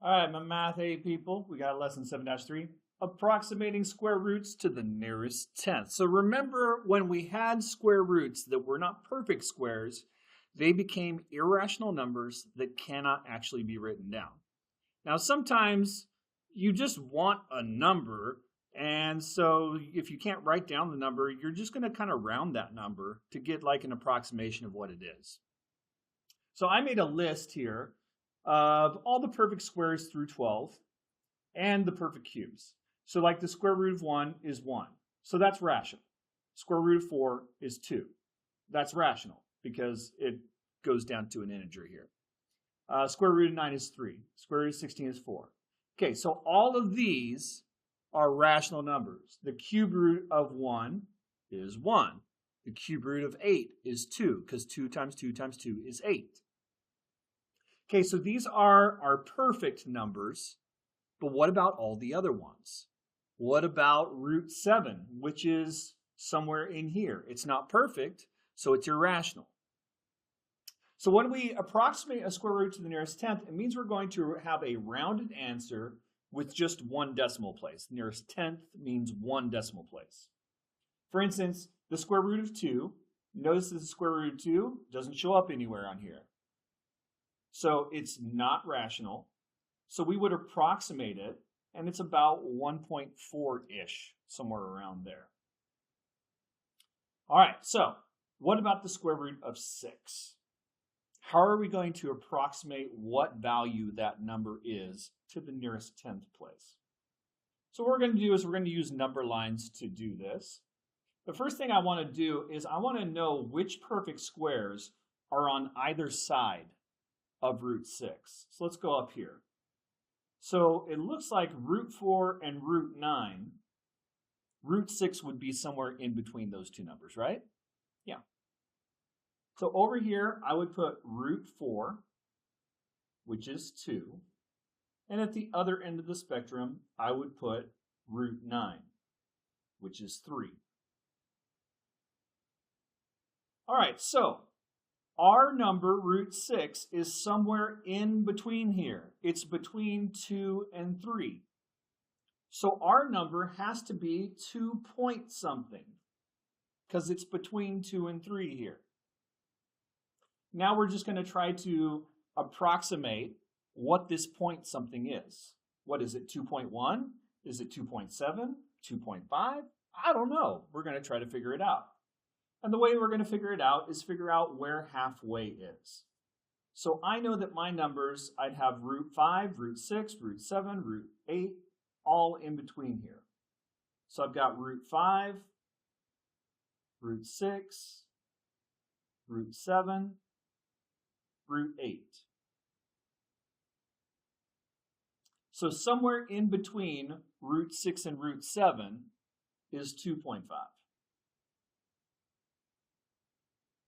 All right, my math A people, we got lesson 7-3, approximating square roots to the nearest tenth. So remember when we had square roots that were not perfect squares, they became irrational numbers that cannot actually be written down. Now, sometimes you just want a number, and so if you can't write down the number, you're just going to kind of round that number to get like an approximation of what it is. So I made a list here of all the perfect squares through 12 and the perfect cubes. So like the square root of 1 is 1. So that's rational. Square root of 4 is 2. That's rational because it goes down to an integer here. Square root of 9 is 3. Square root of 16 is 4. Okay, so all of these are rational numbers. The cube root of 1 is 1. The cube root of 8 is 2 because 2 times 2 times 2 is 8. Okay, so these are our perfect numbers, but what about all the other ones? What about root 7, which is somewhere in here? It's not perfect, so it's irrational. So when we approximate a square root to the nearest tenth, it means we're going to have a rounded answer with just one decimal place. The nearest tenth means one decimal place. For instance, the square root of 2, notice that the square root of 2 doesn't show up anywhere on here. So it's not rational. So we would approximate it, and it's about 1.4-ish, somewhere around there. All right, so what about the square root of 6? How are we going to approximate what value that number is to the nearest tenth place? So what we're going to do is we're going to use number lines to do this. The first thing I want to do is I want to know which perfect squares are on either side of root 6. So let's go up here. So it looks like root 4 and root 9. Root 6 would be somewhere in between those two numbers, right? Yeah. So over here, I would put root 4, which is 2. And at the other end of the spectrum, I would put root 9, which is 3. All right, so our number, root 6, is somewhere in between here. It's between 2 and 3. So our number has to be 2 point something because it's between 2 and 3 here. Now we're just going to try to approximate what this point something is. What is it, 2.1? Is it 2.7? 2.5? I don't know. We're going to try to figure it out. And the way we're going to figure it out is figure out where halfway is. So I know that my numbers, I'd have root 5, root 6, root 7, root 8, all in between here. So I've got root 5, root 6, root 7, root 8. So somewhere in between root 6 and root 7 is 2.5.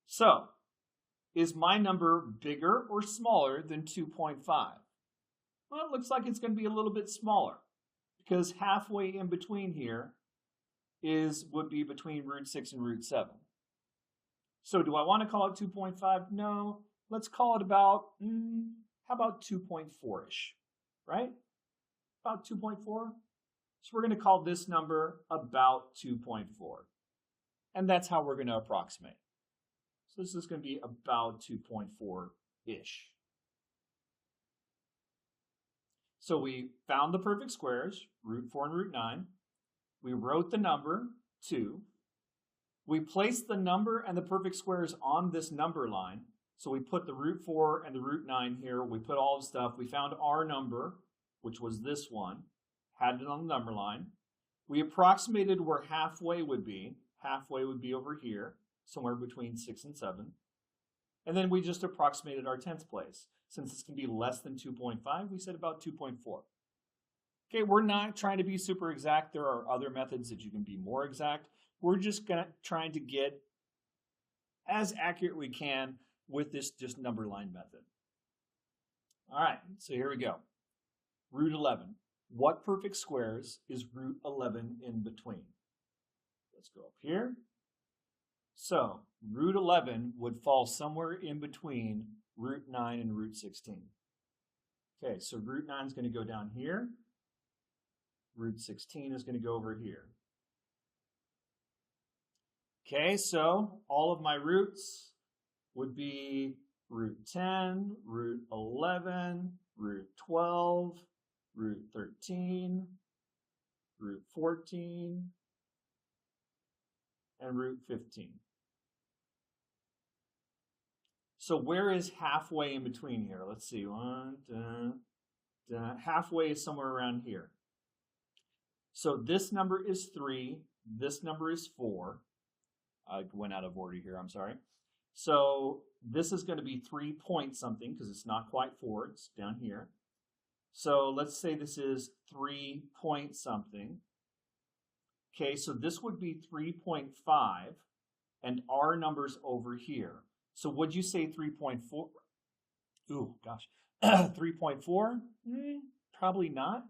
So, is my number bigger or smaller than 2.5? Well, it looks like it's going to be a little bit smaller because halfway in between here would be between root 6 and root 7. So do I want to call it 2.5? No. Let's call it about, how about 2.4-ish, right? About 2.4. So we're going to call this number about 2.4. And that's how we're going to approximate. So this is going to be about 2.4-ish. So we found the perfect squares, root 4 and root 9. We wrote the number 2. We placed the number and the perfect squares on this number line. So we put the root 4 and the root 9 here. We put all the stuff. We found our number, which was this one, had it on the number line. We approximated where halfway would be. Halfway would be over here, somewhere between 6 and 7. And then we just approximated our 10th place. Since it's going to be less than 2.5, we said about 2.4. Okay, we're not trying to be super exact. There are other methods that you can be more exact. We're just trying to get as accurate we can with this just number line method. All right, so here we go. Root 11. What perfect squares is root 11 in between? Let's go up here. So root 11 would fall somewhere in between root 9 and root 16. Okay, so root 9 is going to go down here. Root 16 is going to go over here. Okay, so all of my roots would be root 10, root 11, root 12, root 13, root 14, and root 15. So where is halfway in between here? Let's see, halfway is somewhere around here. So this number is 3, this number is 4. I went out of order here, I'm sorry. So this is going to be 3 point something because it's not quite 4, it's down here. So let's say this is 3 point something. Okay, so this would be 3.5 and our number's over here. So would you say 3.4? Ooh, gosh. 3.4? Probably not.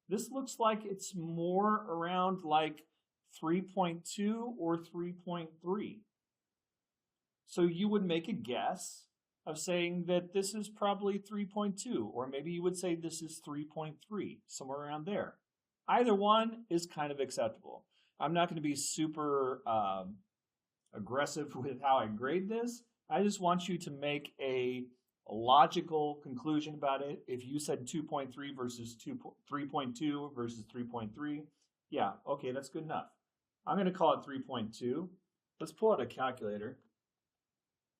This looks like it's more around like 3.2 or 3.3. So you would make a guess of saying that this is probably 3.2, or maybe you would say this is 3.3, somewhere around there. Either one is kind of acceptable. I'm not going to be super aggressive with how I grade this. I just want you to make a logical conclusion about it. If you said 2.3 versus 3.2 versus 3.3, yeah, okay, that's good enough. I'm going to call it 3.2. Let's pull out a calculator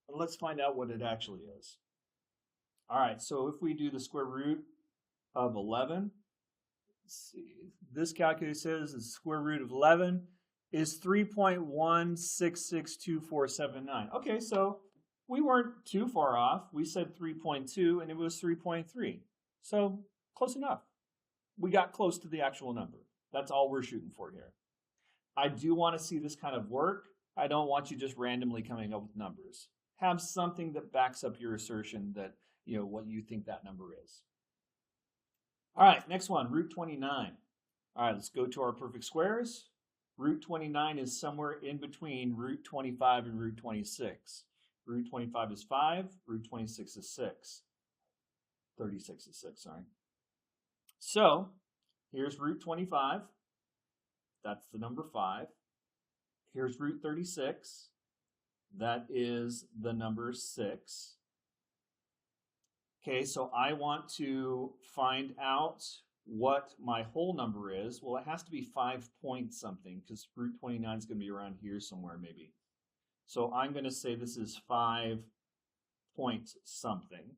and let's find out what it actually is. All right, so if we do the square root of 11, let's see, this calculator says the square root of 11 is 3.1662479. Okay, so we weren't too far off. We said 3.2 and it was 3.3. So close enough. We got close to the actual number. That's all we're shooting for here. I do want to see this kind of work. I don't want you just randomly coming up with numbers. Have something that backs up your assertion that, what you think that number is. All right, next one, root 29. All right, let's go to our perfect squares. Root 29 is somewhere in between root 25 and root 26. Root 25 is 5, root 26 is 6. 36 is 6, sorry. So, here's root 25. That's the number 5. Here's root 36. That is the number 6. Okay, so I want to find out what my whole number is. Well, it has to be 5 point something because root 29 is going to be around here somewhere maybe. So I'm going to say this is 5 point something.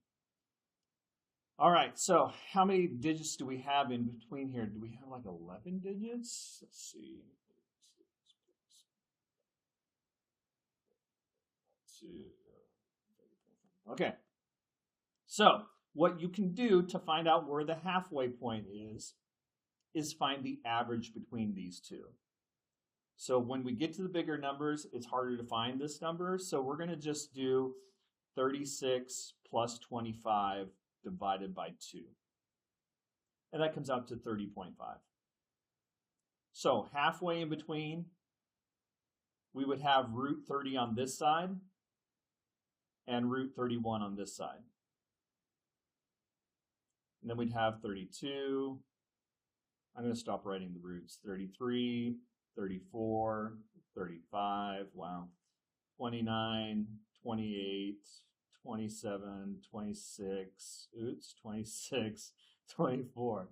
All right, so how many digits do we have in between here? Do we have like 11 digits? Let's see. Okay. So what you can do to find out where the halfway point is find the average between these two. So when we get to the bigger numbers, it's harder to find this number. So we're going to just do 36 plus 25 divided by 2. And that comes out to 30.5. So halfway in between, we would have root 30 on this side and root 31 on this side. And then we'd have 32. I'm going to stop writing the roots. 33, 34, 35, wow. 29, 28, 27, 26, 26, 24.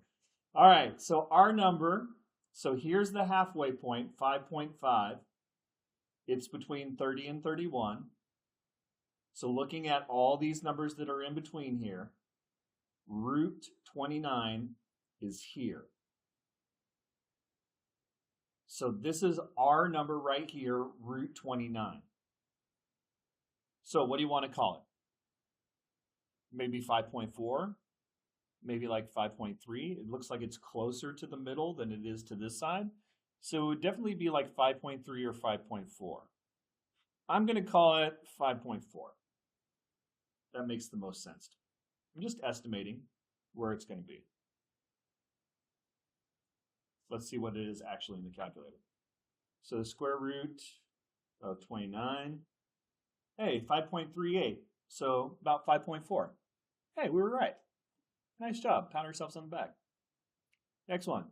All right, so our number, so here's the halfway point, 5.5. It's between 30 and 31. So looking at all these numbers that are in between here, root 29 is here. So this is our number right here, root 29. So what do you want to call it? Maybe 5.4? Maybe like 5.3? It looks like it's closer to the middle than it is to this side. So it would definitely be like 5.3 or 5.4. I'm going to call it 5.4. That makes the most sense to me. I'm just estimating where it's going to be. Let's see what it is actually in the calculator. So the square root of 29. Hey, 5.38. So about 5.4. Hey, we were right. Nice job. Pat ourselves on the back. Next one.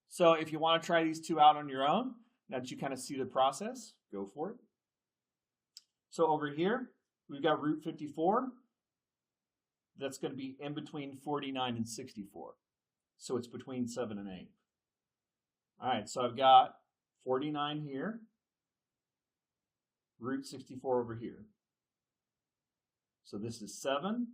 So if you want to try these two out on your own, now that you kind of see the process, go for it. So over here, we've got root 54. That's going to be in between 49 and 64. So it's between 7 and 8. All right, so I've got 49 here, root 64 over here. So this is 7,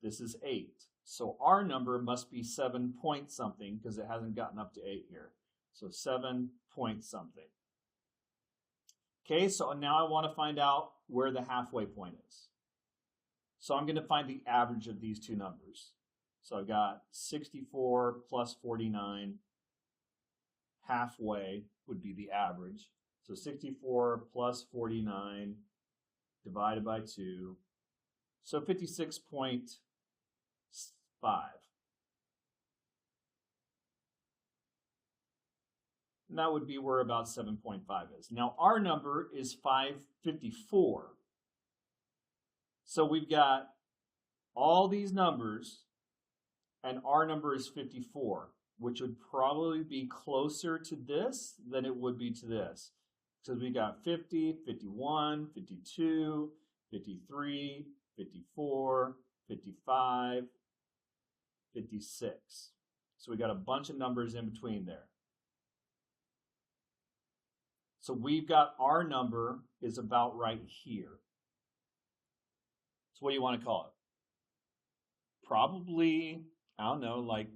this is 8. So our number must be 7 point something because it hasn't gotten up to 8 here. So 7 point something. Okay, so now I want to find out where the halfway point is. So I'm going to find the average of these two numbers. So I've got 64 plus 49. Halfway would be the average. So 64 plus 49 divided by 2. So 56.5. And that would be where about 7.5 is. Now our number is 554. So we've got all these numbers, and our number is 54, which would probably be closer to this than it would be to this. Because we got 50, 51, 52, 53, 54, 55, 56. So we got a bunch of numbers in between there. So we've got our number is about right here. So what do you want to call it? Probably, I don't know, like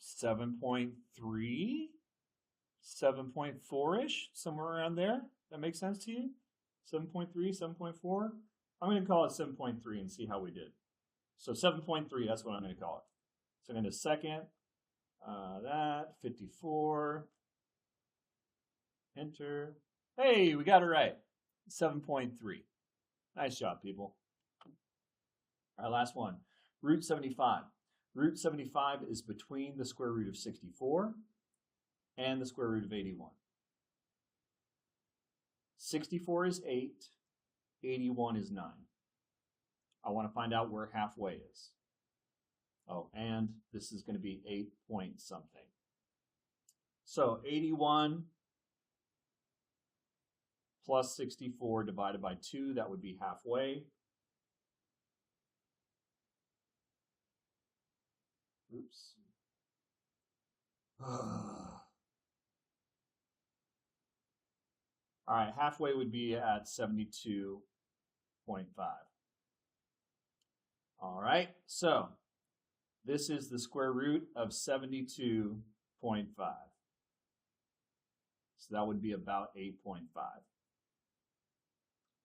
7.3, 7.4-ish, somewhere around there. That makes sense to you? 7.3, 7.4? I'm going to call it 7.3 and see how we did. So 7.3, that's what I'm going to call it. So I'm going to second that, 54, enter. Hey, we got it right. 7.3. Nice job, people. All right, last one. Root 75. Root 75 is between the square root of 64 and the square root of 81. 64 is 8. 81 is 9. I want to find out where halfway is. Oh, and this is going to be 8 point something. So 81 plus 64 divided by 2, that would be halfway. Oops. All right, halfway would be at 72.5. All right, so this is the square root of 72.5. So that would be about 8.5.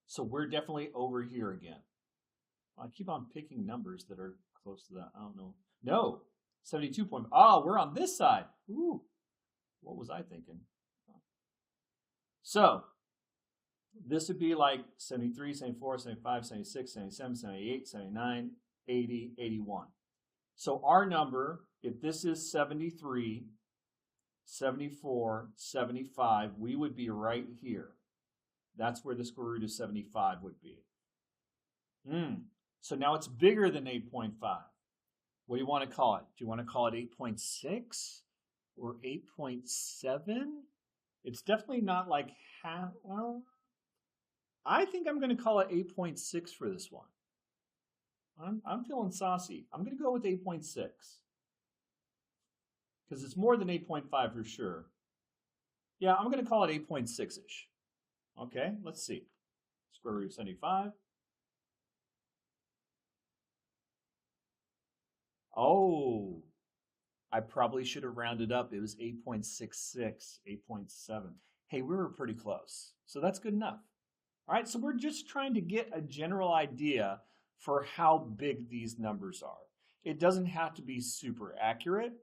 So we're definitely over here again. I keep on picking numbers that are close to that. I don't know. No, 72 point. Oh, we're on this side. Ooh, what was I thinking? So this would be like 73, 74, 75, 76, 77, 78, 79, 80, 81. So our number, if this is 73, 74, 75, we would be right here. That's where the square root of 75 would be. So now it's bigger than 8.5. What do you want to call it? Do you want to call it 8.6 or 8.7? It's definitely not like half. Well, I think I'm going to call it 8.6 for this one. I'm feeling saucy. I'm going to go with 8.6 because it's more than 8.5 for sure. Yeah, I'm going to call it 8.6-ish. Okay, let's see. Square root of 75. Oh, I probably should have rounded up. It was 8.66, 8.7. Hey, we were pretty close. So that's good enough. All right, so we're just trying to get a general idea for how big these numbers are. It doesn't have to be super accurate.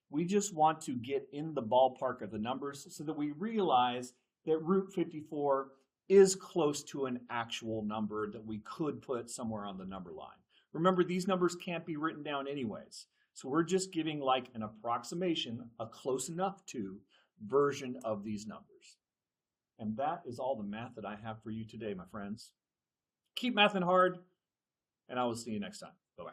We just want to get in the ballpark of the numbers so that we realize that root 54 is close to an actual number that we could put somewhere on the number line. Remember, these numbers can't be written down anyways. So we're just giving like an approximation, a close enough to version of these numbers. And that is all the math that I have for you today, my friends. Keep mathing hard, and I will see you next time. Bye-bye.